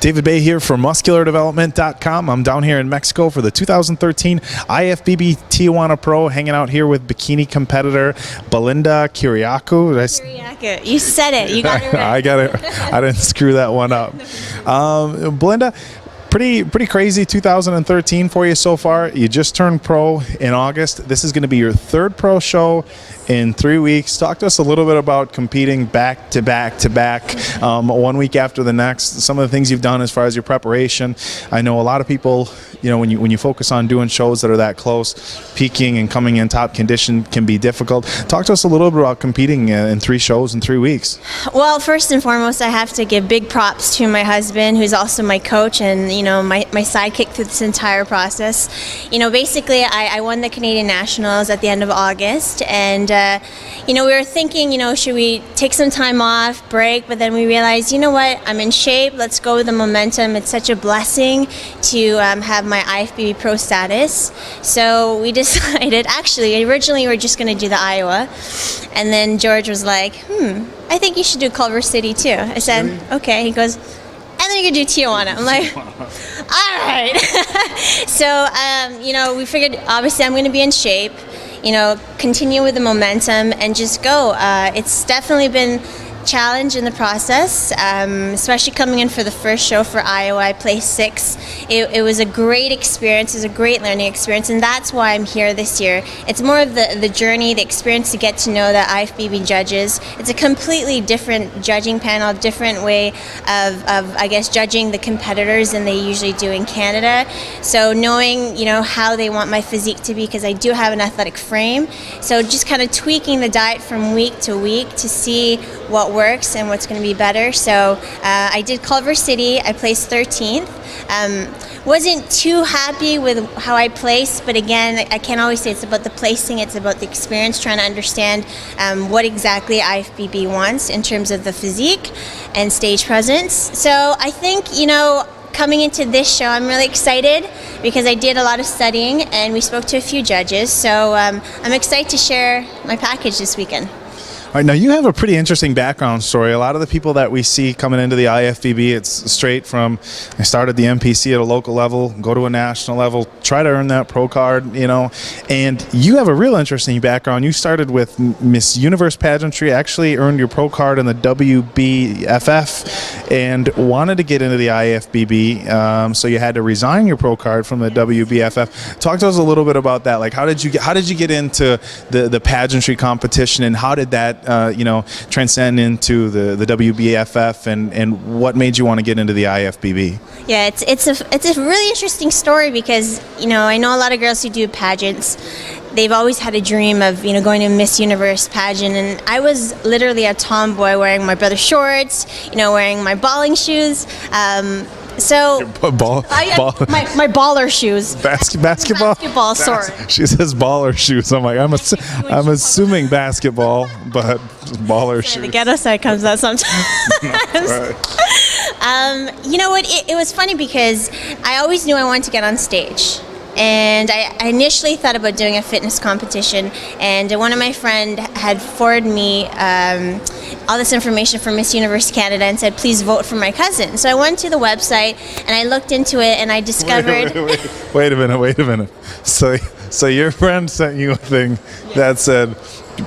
David Bay here for MuscularDevelopment.com. I'm down here in Mexico for the 2013 IFBB Tijuana Pro, hanging out here with bikini competitor Belinda Kiriakou. Kiriakou. You said it. You got it right. I got it. I didn't screw that one up. Belinda, pretty crazy 2013 for you so far. You just turned pro in August. This is going to be your third pro show in 3 weeks. Talk to us a little bit about competing back to back to back, 1 week after the next. Some of the things you've done as far as your preparation. I know a lot of people, you know, when you focus on doing shows that are that close, peaking and coming in top condition can be difficult. Talk to us a little bit about competing in 3 shows in 3 weeks. Well, first and foremost, I have to give big props to my husband, who's also my coach and, you know, my sidekick through this entire process. You know, basically, I won the Canadian Nationals at the end of August, and you know, we were thinking, you know, should we take some time off, break, but then we realized, you know what, I'm in shape, let's go with the momentum. It's such a blessing to have my IFBB Pro status. So we decided, actually, originally we were just going to do the Iowa, and then George was like, I think you should do Culver City too. I said, okay. He goes, and then you can do Tijuana. I'm like, all right. So, you know, we figured, obviously I'm going to be in shape, you know, continue with the momentum and just go. It's definitely been a challenge in the process, especially coming in for the first show for Iowa. I placed 6th. It was a great experience. It was a great learning experience, and that's why I'm here this year. It's more of the journey, the experience to get to know the IFBB judges. It's a completely different judging panel, different way of I guess, judging the competitors than they usually do in Canada. So knowing, you know, how they want my physique to be, because I do have an athletic frame. So just kind of tweaking the diet from week to week to see what works and what's going to be better. So I did Culver City. I placed 13th. Wasn't too happy with how I placed, but again, I can't always say it's about the placing, it's about the experience, trying to understand what exactly IFBB wants in terms of the physique and stage presence. So I think, you know, coming into this show, I'm really excited because I did a lot of studying and we spoke to a few judges. So I'm excited to share my package this weekend. All right, now you have a pretty interesting background story. A lot of the people that we see coming into the IFBB, it's straight from, I started the MPC at a local level, go to a national level, try to earn that pro card, you know, and you have a real interesting background. You started with Miss Universe Pageantry, actually earned your pro card in the WBFF and wanted to get into the IFBB, so you had to resign your pro card from the WBFF. Talk to us a little bit about that. Like, how did you get into the pageantry competition, and how did that you know, transcend into the WBFF, and what made you want to get into the IFBB? Yeah, it's a really interesting story because, you know, I know a lot of girls who do pageants. They've always had a dream of, you know, going to Miss Universe pageant, and I was literally a tomboy wearing my brother's shorts, you know, wearing my balling shoes. So my baller shoes. Basketball. Sorry. She says baller shoes. I'm like, I'm assuming basketball, but baller shoes. The ghetto side comes out sometimes. Right. You know what? It was funny because I always knew I wanted to get on stage. And I initially thought about doing a fitness competition, and one of my friends had forwarded me all this information from Miss Universe Canada and said, please vote for my cousin. So I went to the website and I looked into it and I discovered... Wait a minute. So your friend sent you a thing that said,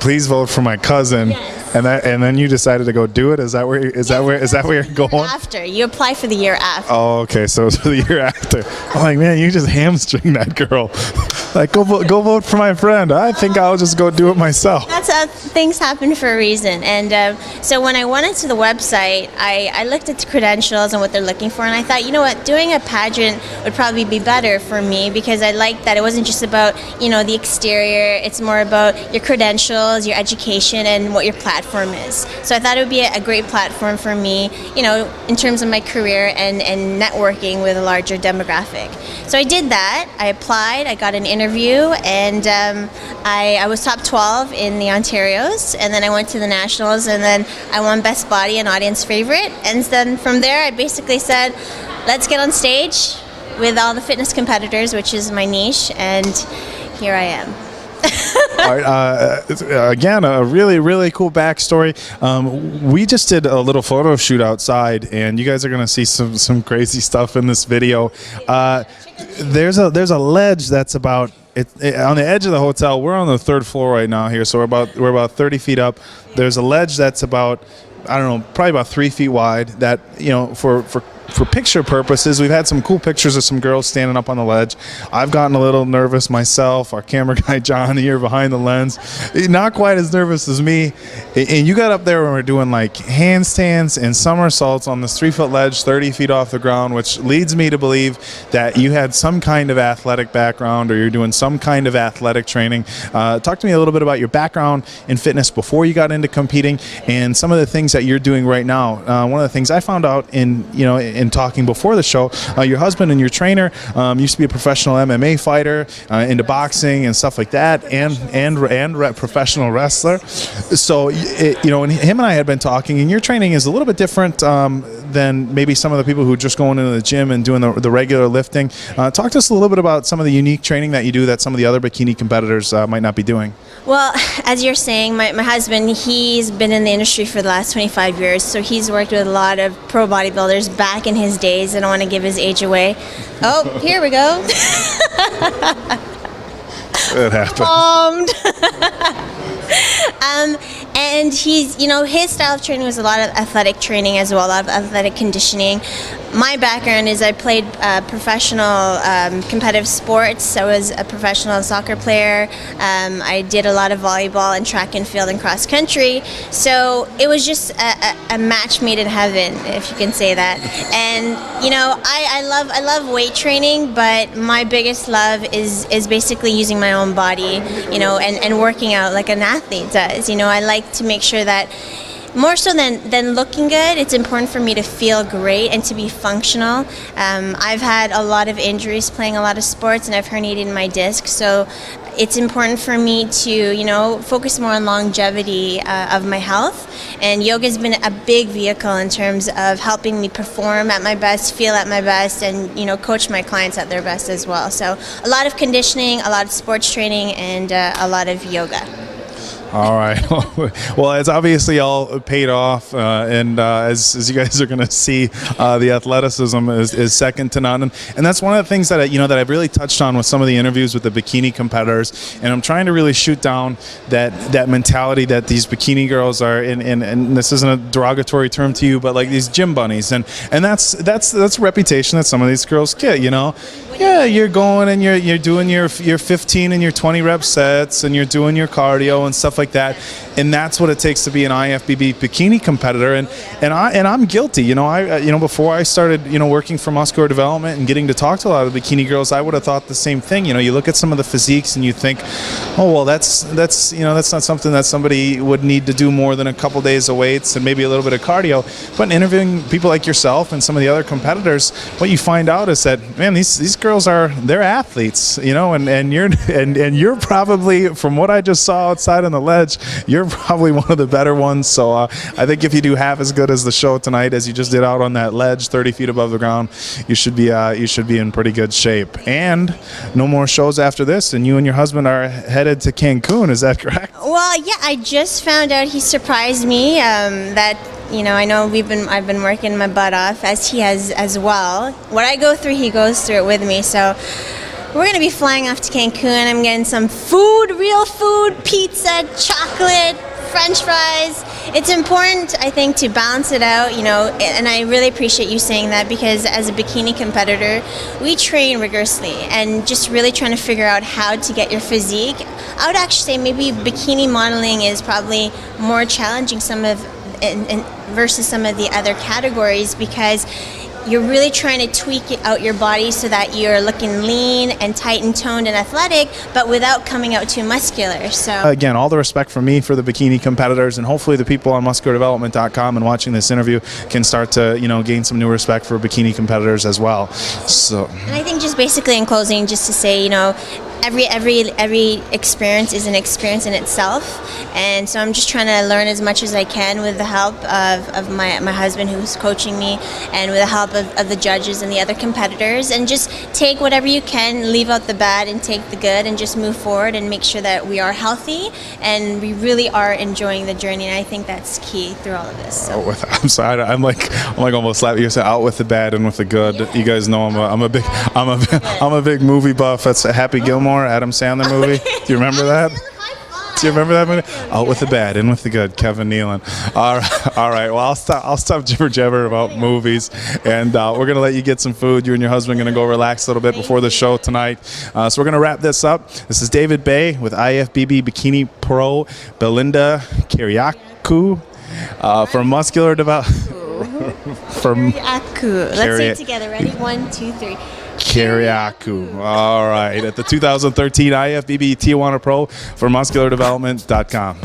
please vote for my cousin. Yes. And then you decided to go do it. Is that where you're going? After you apply for the year after. Oh, okay. So it's for the year after. I'm like, man, you just hamstring that girl. Like, go vote for my friend. I think I'll just go do it myself. That's how things happen for a reason. And so when I went into the website, I looked at the credentials and what they're looking for, and I thought, you know what, doing a pageant would probably be better for me because I liked that it wasn't just about, you know, the exterior. It's more about your credentials, your education, and what your platform is. So I thought it would be a great platform for me, you know, in terms of my career and networking with a larger demographic. So I did that. I applied. I got an interview, and I was top 12 in the Ontarios, and then I went to the Nationals, and then I won Best Body and Audience Favorite. And then from there, I basically said, let's get on stage with all the fitness competitors, which is my niche, and here I am. All right, again, a really, really cool backstory. We just did a little photo shoot outside, and you guys are going to see some crazy stuff in this video. There's a ledge that's about on the edge of the hotel. We're on the 3rd floor right now here, so we're about 30 feet up. There's a ledge that's about, I don't know, probably about 3 feet wide. That, you know, for picture purposes, we've had some cool pictures of some girls standing up on the ledge. I've gotten a little nervous myself. Our camera guy John here behind the lens, not quite as nervous as me. And you got up there and we're doing like handstands and somersaults on this 3-foot ledge, 30 feet off the ground, which leads me to believe that you had some kind of athletic background, or you're doing some kind of athletic training. Talk to me a little bit about your background in fitness before you got into competing, and some of the things that you're doing right now. One of the things I found out in talking before the show, your husband and your trainer used to be a professional MMA fighter, into boxing and stuff like that, and professional wrestler. So, and him and I had been talking, and your training is a little bit different than maybe some of the people who are just going into the gym and doing the regular lifting. Talk to us a little bit about some of the unique training that you do that some of the other bikini competitors might not be doing. Well, as you're saying, my husband, he's been in the industry for the last 25 years, so he's worked with a lot of pro bodybuilders back in his days. I don't want to give his age away. Oh, here we go. It happened. And he's, his style of training was a lot of athletic training as well, a lot of athletic conditioning. My background is I played professional competitive sports. I was a professional soccer player. I did a lot of volleyball and track and field and cross country. So it was just a match made in heaven, if you can say that. And I love weight training, but my biggest love is basically using my own body, and working out like an athlete does. I like to make sure that more so than looking good, it's important for me to feel great and to be functional. I've had a lot of injuries playing a lot of sports, and I've herniated my disc, so it's important for me to focus more on longevity of my health. And yoga has been a big vehicle in terms of helping me perform at my best, feel at my best, and coach my clients at their best as well. So a lot of conditioning, a lot of sports training, and a lot of yoga. All right. Well, it's obviously all paid off, and as you guys are going to see, the athleticism is second to none, and that's one of the things that that I've really touched on with some of the interviews with the bikini competitors, and I'm trying to really shoot down that mentality that these bikini girls are, and this isn't a derogatory term to you, but like these gym bunnies, and that's a reputation that some of these girls get. Yeah, you're going and you're doing your 15 and your 20 rep sets, and you're doing your cardio and stuff like that, and that's what it takes to be an IFBB bikini competitor. And I'm guilty. Before I started working for muscular development and getting to talk to a lot of bikini girls, I would have thought the same thing. You look at some of the physiques and you think, oh well, that's not something that somebody would need to do more than a couple days of weights and maybe a little bit of cardio. But in interviewing people like yourself and some of the other competitors, what you find out is that, man, these girls they're athletes, and you're probably, from what I just saw outside on the ledge, you're probably one of the better ones. So I think if you do half as good as the show tonight as you just did out on that ledge 30 feet above the ground, you should be in pretty good shape. And no more shows after this, and you and your husband are headed to Cancun, is that correct? Well, yeah, I just found out. He surprised me that I know I've been working my butt off, as he has as well. What I go through, he goes through it with me. So we're going to be flying off to Cancun. I'm getting some food, real food, pizza, chocolate, French fries. It's important, I think, to balance it out, and I really appreciate you saying that, because as a bikini competitor, we train rigorously and just really trying to figure out how to get your physique. I would actually say maybe bikini modeling is probably more challenging versus some of the other categories, because you're really trying to tweak out your body so that you're looking lean and tight and toned and athletic, but without coming out too muscular. So again, all the respect from me for the bikini competitors, and hopefully the people on musculardevelopment.com and watching this interview can start to gain some new respect for bikini competitors as well. So, and I think just basically in closing, just to say, every experience is an experience in itself, and so I'm just trying to learn as much as I can with the help of my husband who's coaching me, and with the help of the judges and the other competitors, and just take whatever you can, leave out the bad and take the good, and just move forward and make sure that we are healthy and we really are enjoying the journey, and I think that's key through all of this. So. I'm sorry, I'm like almost slapping you. Say out with the bad and with the good. Yeah. You guys know I'm a big movie buff. That's a Happy Gilmore, Adam Sandler movie. Do you remember that? Do you remember that movie? Out with the bad, in with the good. Kevin Nealon. All right. Well, I'll stop jibber jabber about movies, and we're gonna let you get some food. You and your husband are gonna go relax a little bit before the show tonight. So we're gonna wrap this up. This is David Bay with IFBB Bikini Pro, Belinda Kiriakou for muscular development. Kiriakou. Let's say it together. Ready? 1, 2, 3. Kiriakou. All right. At the 2013 IFBB Tijuana Pro for musculardevelopment.com.